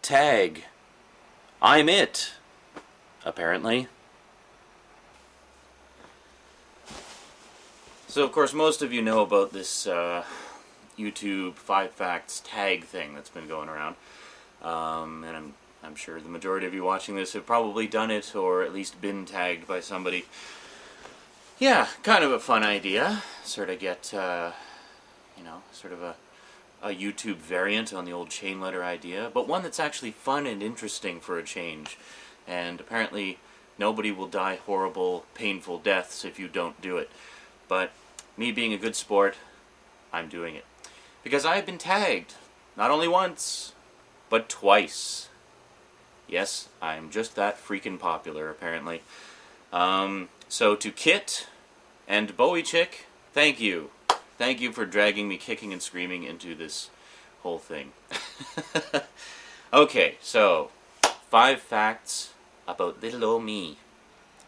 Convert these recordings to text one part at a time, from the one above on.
tag. I'm it, apparently. So, of course, most of you know about this YouTube 5 Facts tag thing that's been going around. And I'm sure the majority of you watching this have probably done it, or at least been tagged by somebody. Yeah, kind of a fun idea. Sort of get, sort of a YouTube variant on the old chain letter idea, but one that's actually fun and interesting for a change. And apparently nobody will die horrible, painful deaths if you don't do it. But me being a good sport, I'm doing it. Because I have been tagged, not only once, but twice. Yes, I'm just that freaking popular, apparently. So to Kytt and bowiechick, thank you. Thank you for dragging me kicking and screaming into this whole thing. Okay, so 5 facts about little old me.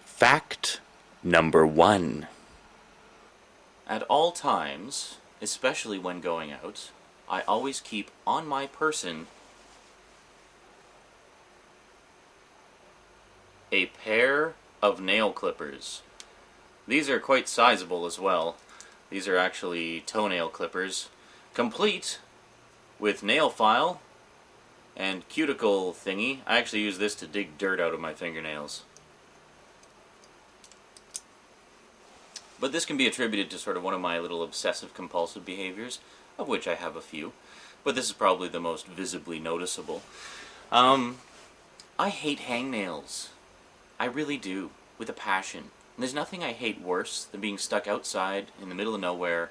Fact number 1. At all times, especially when going out, I always keep on my person a pair of nail clippers. These are quite sizable as well. These are actually toenail clippers, complete with nail file and cuticle thingy. I actually use this to dig dirt out of my fingernails. But this can be attributed to sort of one of my little obsessive-compulsive behaviors, of which I have a few. But this is probably the most visibly noticeable. I hate hangnails. I really do, with a passion. And there's nothing I hate worse than being stuck outside in the middle of nowhere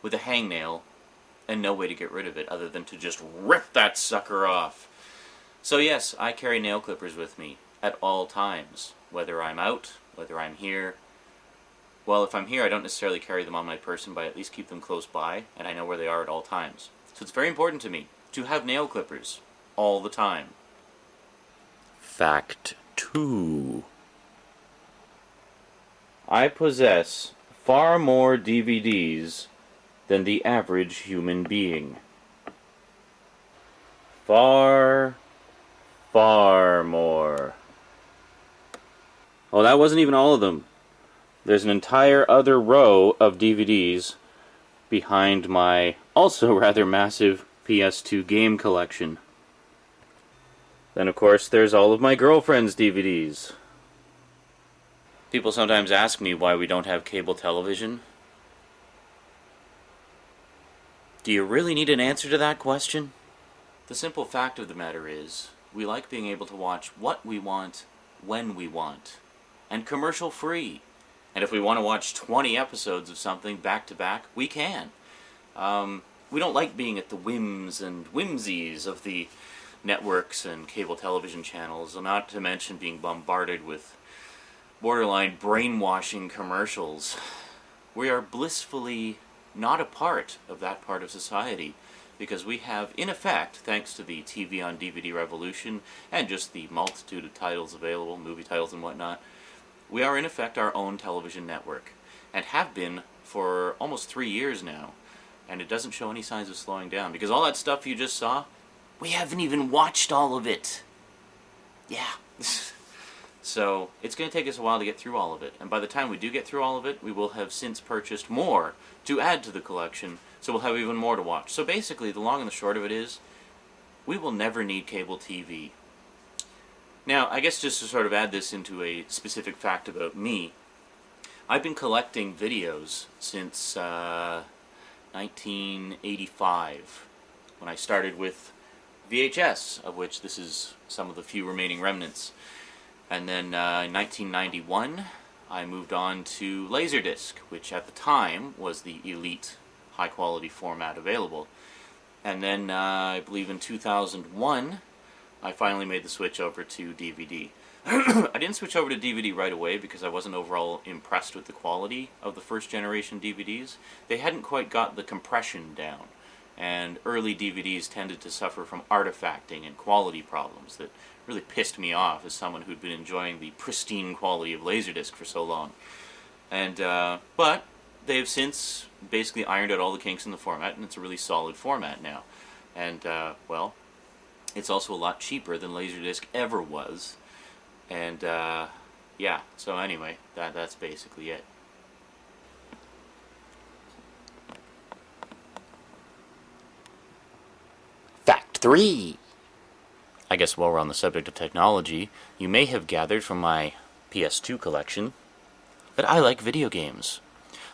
with a hangnail and no way to get rid of it other than to just rip that sucker off. So yes, I carry nail clippers with me at all times, whether I'm out, whether I'm here. Well, if I'm here, I don't necessarily carry them on my person, but I at least keep them close by, and I know where they are at all times. So it's very important to me to have nail clippers all the time. Fact 2. I possess far more DVDs than the average human being. Far more. Oh, that wasn't even all of them. There's an entire other row of DVDs behind my also rather massive PS2 game collection. Then, of course, there's all of my girlfriend's DVDs. People sometimes ask me why we don't have cable television. Do you really need an answer to that question? The simple fact of the matter is, we like being able to watch what we want, when we want, and commercial-free. And if we want to watch 20 episodes of something back-to-back, we can. We don't like being at the whims and whimsies of the networks and cable television channels, not to mention being bombarded with borderline brainwashing commercials. We are blissfully not a part of that part of society, because we have, in effect, thanks to the TV on DVD revolution and just the multitude of titles available, movie titles and whatnot, we are in effect our own television network, and have been for almost 3 years now, and it doesn't show any signs of slowing down, because all that stuff you just saw, we haven't even watched all of it. Yeah. So, it's going to take us a while to get through all of it, and by the time we do get through all of it, we will have since purchased more to add to the collection, so we'll have even more to watch. So basically, the long and the short of it is, we will never need cable TV. Now, I guess just to sort of add this into a specific fact about me, I've been collecting videos since 1985, when I started with VHS, of which this is some of the few remaining remnants. And then in 1991, I moved on to Laserdisc, which at the time was the elite, high-quality format available. And then, I believe in 2001, I finally made the switch over to DVD. I didn't switch over to DVD right away because I wasn't overall impressed with the quality of the first-generation DVDs. They hadn't quite got the compression down, and early DVDs tended to suffer from artifacting and quality problems that really pissed me off as someone who'd been enjoying the pristine quality of Laserdisc for so long. And but they have since basically ironed out all the kinks in the format, and it's a really solid format now. And well, It's also a lot cheaper than Laserdisc ever was. And, yeah, so anyway, that's basically it. Fact 3! I guess while we're on the subject of technology, you may have gathered from my PS2 collection that I like video games.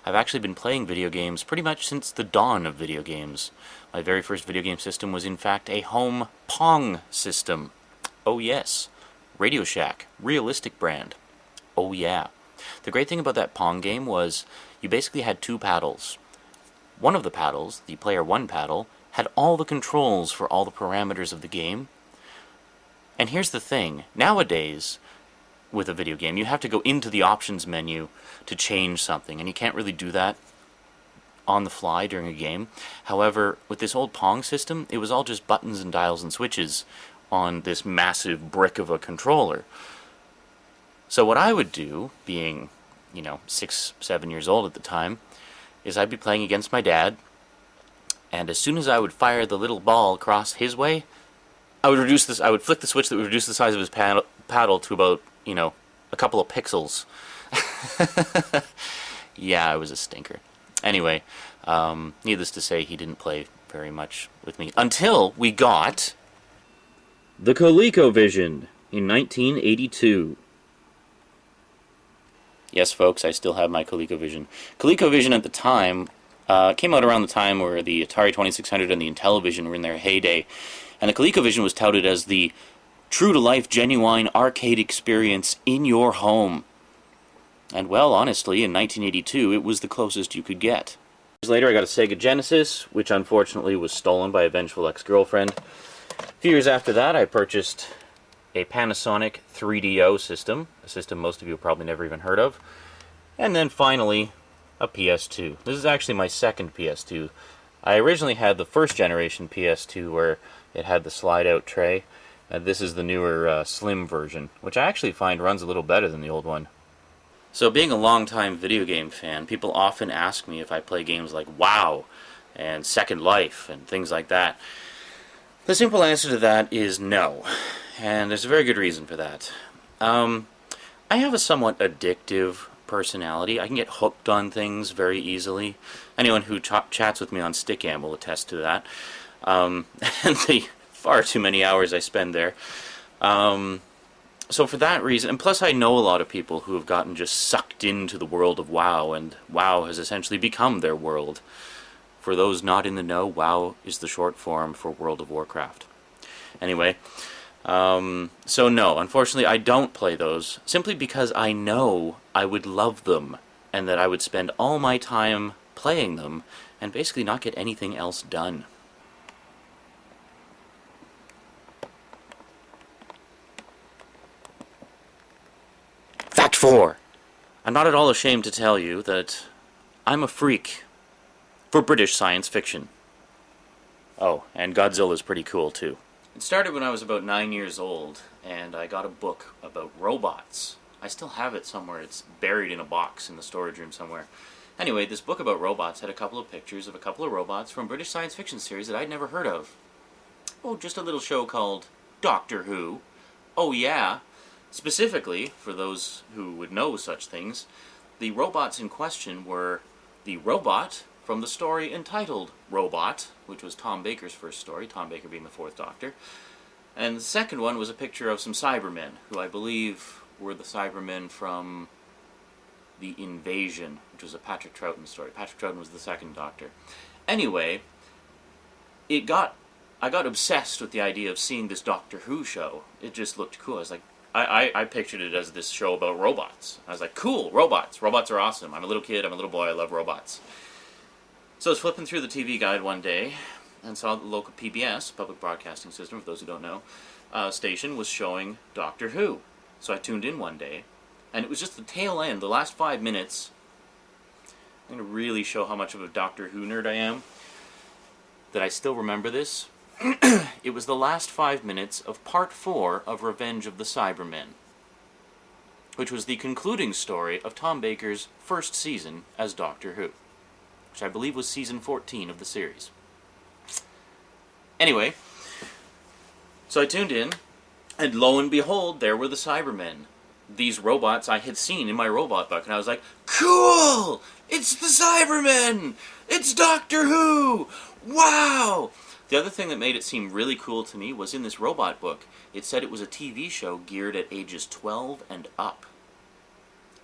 I've actually been playing video games pretty much since the dawn of video games. My very first video game system was in fact a home Pong system. Oh yes. Radio Shack. Realistic brand. Oh yeah. The great thing about that Pong game was you basically had two paddles. One of the paddles, the player 1 paddle, had all the controls for all the parameters of the game. And here's the thing. Nowadays, with a video game, you have to go into the options menu to change something, and you can't really do that on the fly during a game. However, with this old Pong system, it was all just buttons and dials and switches on this massive brick of a controller. So what I would do, being, 6, 7 years old at the time, is I'd be playing against my dad, and as soon as I would fire the little ball across his way, I would flick the switch that would reduce the size of his paddle to about, a couple of pixels. Yeah, I was a stinker. Anyway, needless to say, he didn't play very much with me until we got the ColecoVision in 1982. Yes, folks, I still have my ColecoVision. ColecoVision at the time came out around the time where the Atari 2600 and the Intellivision were in their heyday, and the ColecoVision was touted as the true-to-life, genuine arcade experience in your home. And, well, honestly, in 1982, it was the closest you could get. Years later, I got a Sega Genesis, which unfortunately was stolen by a vengeful ex-girlfriend. A few years after that, I purchased a Panasonic 3DO system, a system most of you have probably never even heard of. And then, finally, a PS2. This is actually my second PS2. I originally had the first generation PS2 where it had the slide-out tray. This is the newer slim version, which I actually find runs a little better than the old one. So being a long-time video game fan, people often ask me if I play games like WoW and Second Life and things like that. The simple answer to that is no, and there's a very good reason for that. I have a somewhat addictive personality. I can get hooked on things very easily. Anyone who chats with me on Stickam will attest to that. And the far too many hours I spend there. So for that reason, and plus I know a lot of people who have gotten just sucked into the world of WoW, and WoW has essentially become their world. For those not in the know, WoW is the short form for World of Warcraft. Anyway, so no, unfortunately I don't play those, simply because I know I would love them, and that I would spend all my time playing them, and basically not get anything else done. Fact 4! I'm not at all ashamed to tell you that I'm a freak for British science fiction. Oh, and Godzilla's pretty cool too. It started when I was about 9 years old, and I got a book about robots. I still have it somewhere. It's buried in a box in the storage room somewhere. Anyway, this book about robots had a couple of pictures of a couple of robots from British science fiction series that I'd never heard of. Oh, just a little show called Doctor Who. Oh yeah. Specifically, for those who would know such things, the robots in question were the robot from the story entitled Robot, which was Tom Baker's first story, Tom Baker being the fourth Doctor. And the second one was a picture of some Cybermen, who I believe were the Cybermen from The Invasion, which was a Patrick Troughton story. Patrick Troughton was the second Doctor. Anyway, I got obsessed with the idea of seeing this Doctor Who show. It just looked cool. I was like, I pictured it as this show about robots. I was like, cool, robots. Robots are awesome. I'm a little kid, I'm a little boy, I love robots. So I was flipping through the TV guide one day and saw the local PBS, Public Broadcasting System, for those who don't know, station was showing Doctor Who. So I tuned in one day, and it was just the tail end, the last 5 minutes. I'm going to really show how much of a Doctor Who nerd I am, that I still remember this. It was the last 5 minutes of Part 4 of Revenge of the Cybermen, which was the concluding story of Tom Baker's first season as Doctor Who, which I believe was season 14 of the series. Anyway, So I tuned in, and lo and behold, there were the Cybermen. These robots I had seen in my robot book, and I was like, cool! It's the Cybermen! It's Doctor Who! Wow! The other thing that made it seem really cool to me was in this robot book, it said it was a TV show geared at ages 12 and up.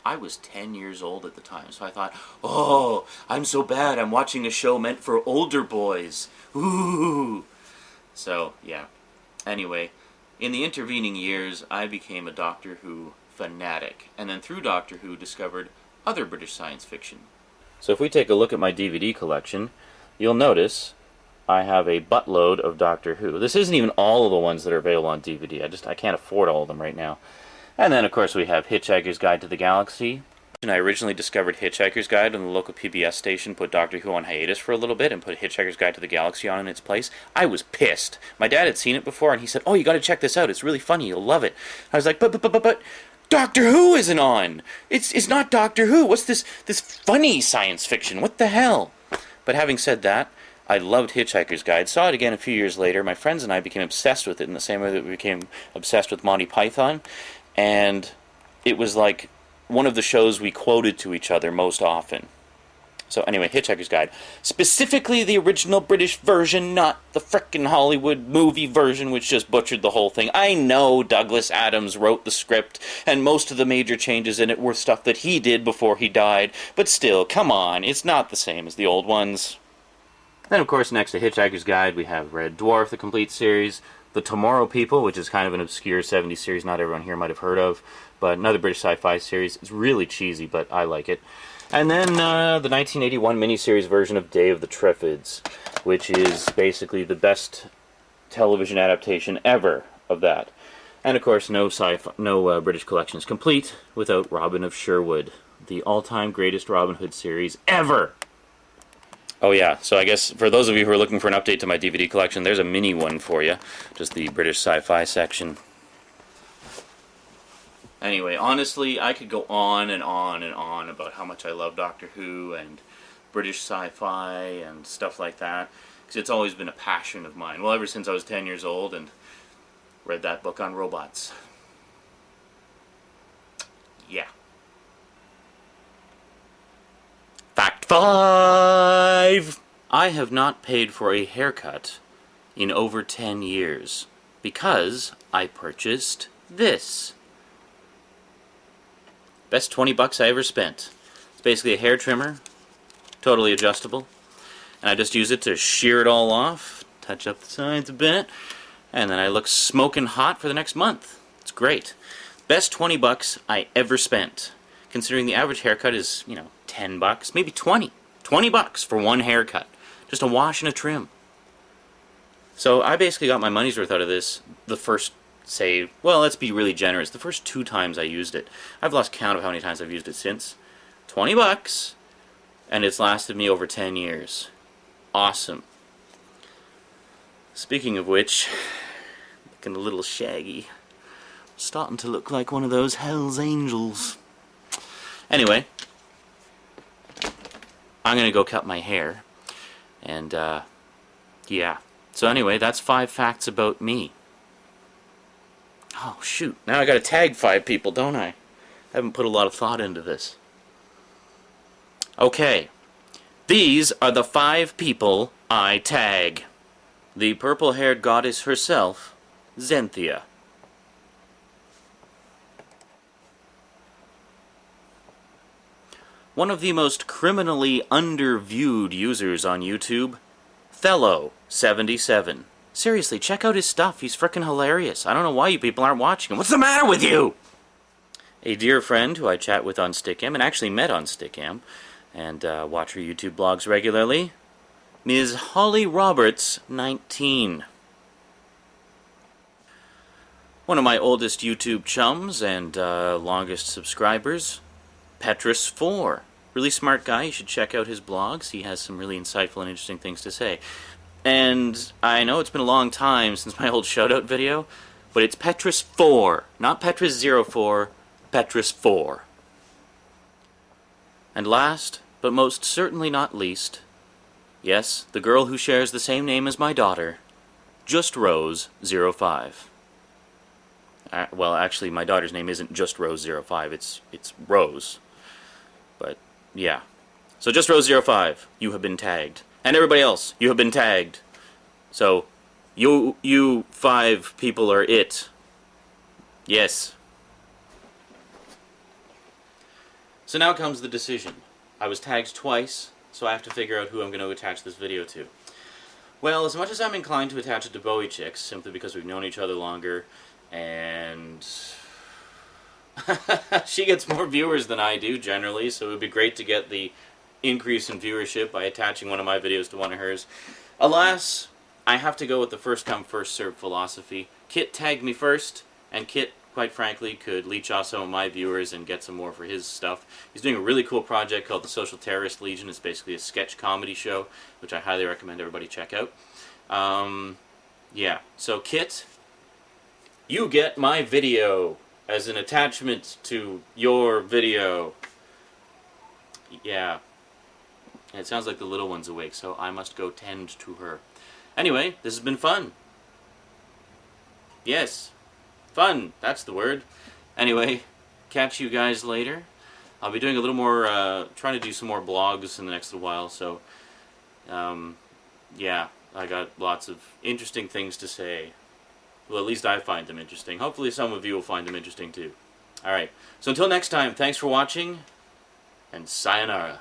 I was 10 years old at the time, so I thought, oh, I'm so bad, I'm watching a show meant for older boys. Ooh! So, yeah. Anyway, in the intervening years, I became a Doctor Who fanatic, and then through Doctor Who discovered other British science fiction. So if we take a look at my DVD collection, you'll notice I have a buttload of Doctor Who. This isn't even all of the ones that are available on DVD. I can't afford all of them right now. And then, of course, we have Hitchhiker's Guide to the Galaxy. And I originally discovered Hitchhiker's Guide on the local PBS station, put Doctor Who on hiatus for a little bit, and put Hitchhiker's Guide to the Galaxy on in its place. I was pissed. My dad had seen it before, and he said, oh, you gotta check this out. It's really funny. You'll love it. I was like, but, Doctor Who isn't on! It's not Doctor Who! What's this funny science fiction? What the hell? But having said that, I loved Hitchhiker's Guide. Saw it again a few years later. My friends and I became obsessed with it in the same way that we became obsessed with Monty Python. And it was like one of the shows we quoted to each other most often. So anyway, Hitchhiker's Guide. Specifically the original British version, not the frickin' Hollywood movie version, which just butchered the whole thing. I know Douglas Adams wrote the script, and most of the major changes in it were stuff that he did before he died, but still, come on, it's not the same as the old ones. Then, of course, next to Hitchhiker's Guide, we have Red Dwarf, the complete series, The Tomorrow People, which is kind of an obscure 70s series not everyone here might have heard of, but another British sci-fi series. It's really cheesy, but I like it. And then the 1981 miniseries version of Day of the Triffids, which is basically the best television adaptation ever of that. And of course, no British collection is complete without Robin of Sherwood, the all-time greatest Robin Hood series ever. Oh yeah, so I guess for those of you who are looking for an update to my DVD collection, there's a mini one for you, just the British sci-fi section. Anyway, honestly, I could go on and on and on about how much I love Doctor Who and British sci-fi and stuff like that, because it's always been a passion of mine. Well, ever since I was 10 years old and read that book on robots. Yeah. Fact 5! I have not paid for a haircut in over 10 years because I purchased this. Best 20 bucks I ever spent. It's basically a hair trimmer, totally adjustable, and I just use it to shear it all off, touch up the sides a bit, and then I look smoking hot for the next month. It's great. Best 20 bucks I ever spent, considering the average haircut is, 10 bucks, maybe 20. 20 bucks for one haircut. Just a wash and a trim. So I basically got my money's worth out of this the first, let's be really generous, the first 2 times I used it. I've lost count of how many times I've used it since. 20 bucks, and it's lasted me over 10 years. Awesome. Speaking of which, looking a little shaggy. Starting to look like one of those Hell's Angels. Anyway, I'm going to go cut my hair. And, yeah. So anyway, that's 5 facts about me. Oh, shoot. Now I gotta tag 5 people, don't I? I haven't put a lot of thought into this. Okay. These are the 5 people I tag. The purple-haired goddess herself, Zenthia. One of the most criminally underviewed users on YouTube, Thello77. Seriously, check out his stuff. He's frickin' hilarious. I don't know why you people aren't watching him. What's the matter with you? A dear friend who I chat with on Stickam, and actually met on Stickam, and watch her YouTube blogs regularly, Ms. Holly Roberts, 19. One of my oldest YouTube chums and longest subscribers, Petrus4. Really smart guy. You should check out his blogs. He has some really insightful and interesting things to say. And I know it's been a long time since my old shoutout video, but it's Petrus4, not Petrus04, Petrus4. And last, but most certainly not least, yes, the girl who shares the same name as my daughter, Just Rose 05. Well, actually, my daughter's name isn't Just Rose 05. It's Rose. But yeah. So Just Rose 05, you have been tagged, and everybody else, you have been tagged. So you 5 people are it. Yes. So now comes the decision. I was tagged twice, so I have to figure out who I'm going to attach this video to. Well, as much as I'm inclined to attach it to bowiechick, simply because we've known each other longer, and she gets more viewers than I do, generally, so it would be great to get the increase in viewership by attaching one of my videos to one of hers. Alas, I have to go with the first-come, first-served philosophy. Kytt tagged me first, and Kytt, quite frankly, could leech off some of my viewers and get some more for his stuff. He's doing a really cool project called the Social Terrorist Legion. It's basically a sketch comedy show, which I highly recommend everybody check out. Yeah, so Kytt, you get my video as an attachment to your video. Yeah. It sounds like the little one's awake, so I must go tend to her. Anyway, this has been fun. Yes. Fun, that's the word. Anyway, catch you guys later. I'll be doing a little more, trying to do some more blogs in the next little while, so, yeah, I got lots of interesting things to say. Well, at least I find them interesting. Hopefully some of you will find them interesting too. Alright, so until next time, thanks for watching, and sayonara.